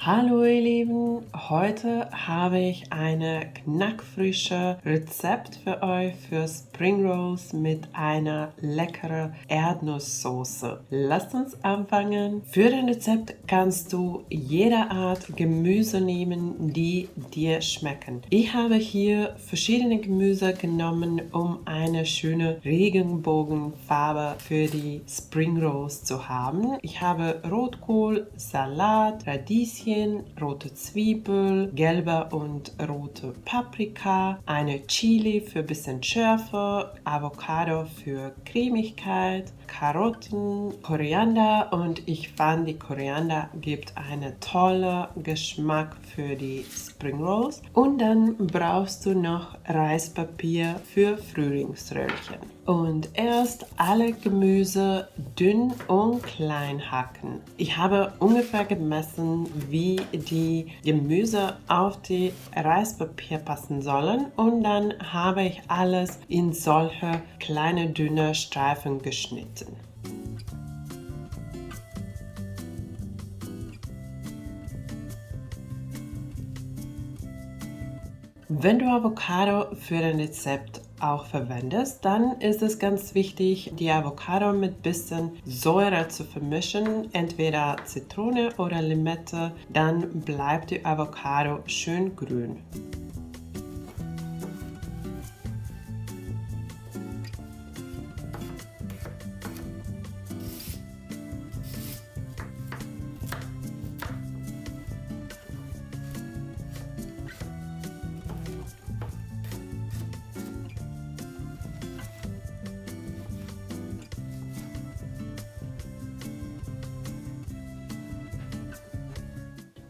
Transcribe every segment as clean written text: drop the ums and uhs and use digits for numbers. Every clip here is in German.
Hallo ihr Lieben, heute habe ich eine knackfrische Rezept für euch für Spring Rolls mit einer leckeren Erdnusssoße. Lasst uns anfangen. Für das Rezept kannst du jede Art Gemüse nehmen, die dir schmecken. Ich habe hier verschiedene Gemüse genommen, um eine schöne Regenbogenfarbe für die Spring Rolls zu haben. Ich habe Rotkohl, Salat, Radieschen, rote Zwiebel, gelbe und rote Paprika, eine Chili für ein bisschen Schärfe, Avocado für Cremigkeit, Karotten, Koriander und ich fand, die Koriander gibt einen tollen Geschmack für die Spring Rolls. Und dann brauchst du noch Reispapier für Frühlingsröllchen. Und erst alle Gemüse dünn und klein hacken. Ich habe ungefähr gemessen, wie die Gemüse auf die Reispapier passen sollen und dann habe ich alles in solche kleine dünne Streifen geschnitten. Wenn du Avocado für dein Rezept auch verwendest, dann ist es ganz wichtig, die Avocado mit bisschen Säure zu vermischen, entweder Zitrone oder Limette, dann bleibt die Avocado schön grün.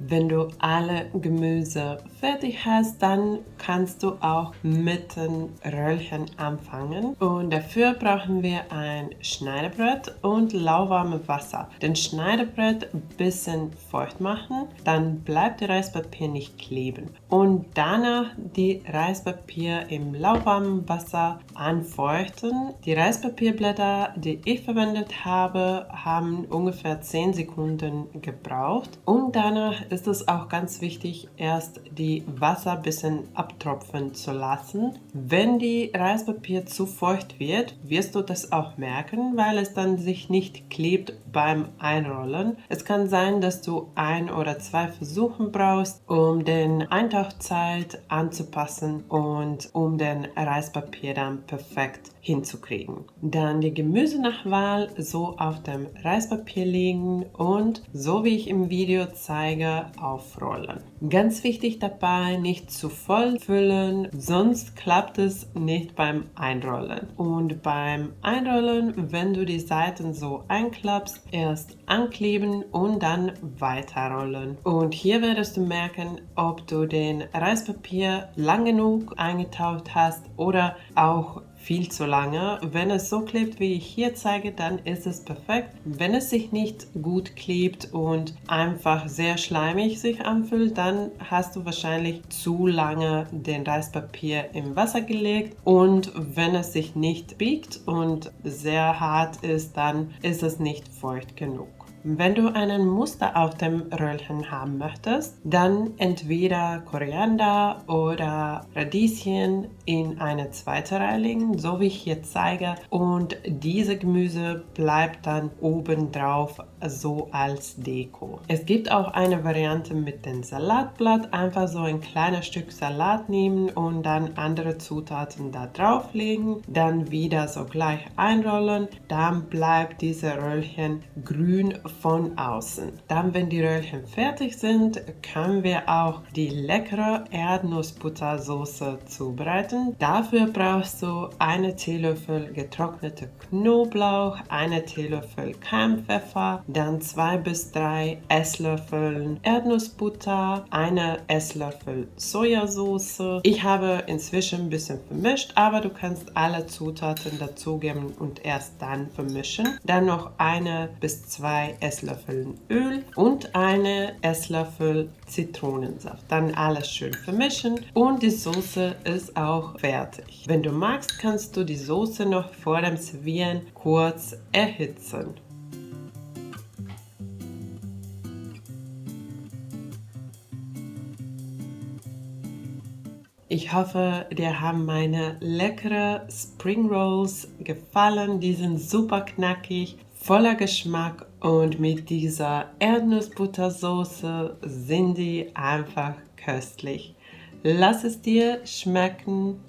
Wenn du alle Gemüse fertig hast, dann kannst du auch mit den Röllchen anfangen. Und dafür brauchen wir ein Schneidebrett und lauwarmes Wasser. Den Schneidebrett ein bisschen feucht machen, dann bleibt das Reispapier nicht kleben. Und danach die Reispapier im lauwarmen Wasser anfeuchten. Die Reispapierblätter, die ich verwendet habe, haben ungefähr 10 Sekunden gebraucht. Und danach ist es auch ganz wichtig, erst die Wasser ein bisschen abtropfen zu lassen. Wenn die Reispapier zu feucht wird, wirst du das auch merken, weil es dann sich nicht klebt beim Einrollen. Es kann sein, dass du 1 oder 2 Versuche brauchst, um den Eintauchzeit anzupassen und um den Reispapier dann perfekt hinzukriegen. Dann die Gemüse nach Wahl so auf dem Reispapier legen und so wie ich im Video zeige, aufrollen. Ganz wichtig dabei, nicht zu voll füllen, sonst klappt es nicht beim Einrollen. Und beim Einrollen, wenn du die Seiten so einklappst, erst ankleben und dann weiterrollen. Und hier wirst du merken, ob du den Reispapier lang genug eingetaucht hast oder auch viel zu lange. Wenn es so klebt, wie ich hier zeige, dann ist es perfekt. Wenn es sich nicht gut klebt und einfach sehr schleimig sich anfühlt, dann hast du wahrscheinlich zu lange den Reispapier im Wasser gelegt. Und wenn es sich nicht biegt und sehr hart ist, dann ist es nicht feucht genug. Wenn du einen Muster auf dem Röllchen haben möchtest, dann entweder Koriander oder Radieschen in eine zweite Reihe legen, so wie ich hier zeige. Und diese Gemüse bleibt dann oben drauf so als Deko. Es gibt auch eine Variante mit dem Salatblatt, einfach so ein kleines Stück Salat nehmen und dann andere Zutaten da drauf legen, dann wieder so gleich einrollen, dann bleibt diese Röllchen grün von außen. Dann, wenn die Röllchen fertig sind, können wir auch die leckere Erdnussbuttersoße zubereiten. Dafür brauchst du einen Teelöffel getrocknete Knoblauch, einen Teelöffel Keimpfeffer, dann 2 bis 3 Esslöffel Erdnussbutter, einen Esslöffel Sojasauce. Ich habe inzwischen ein bisschen vermischt, aber du kannst alle Zutaten dazugeben und erst dann vermischen. Dann noch 1 bis 2 Esslöffel Öl und einen Esslöffel Zitronensaft. Dann alles schön vermischen und die Soße ist auch fertig. Wenn du magst, kannst du die Soße noch vor dem Servieren kurz erhitzen. Ich hoffe, dir haben meine leckeren Spring Rolls gefallen. Die sind super knackig, voller Geschmack und mit dieser Erdnussbuttersoße sind die einfach köstlich. Lass es dir schmecken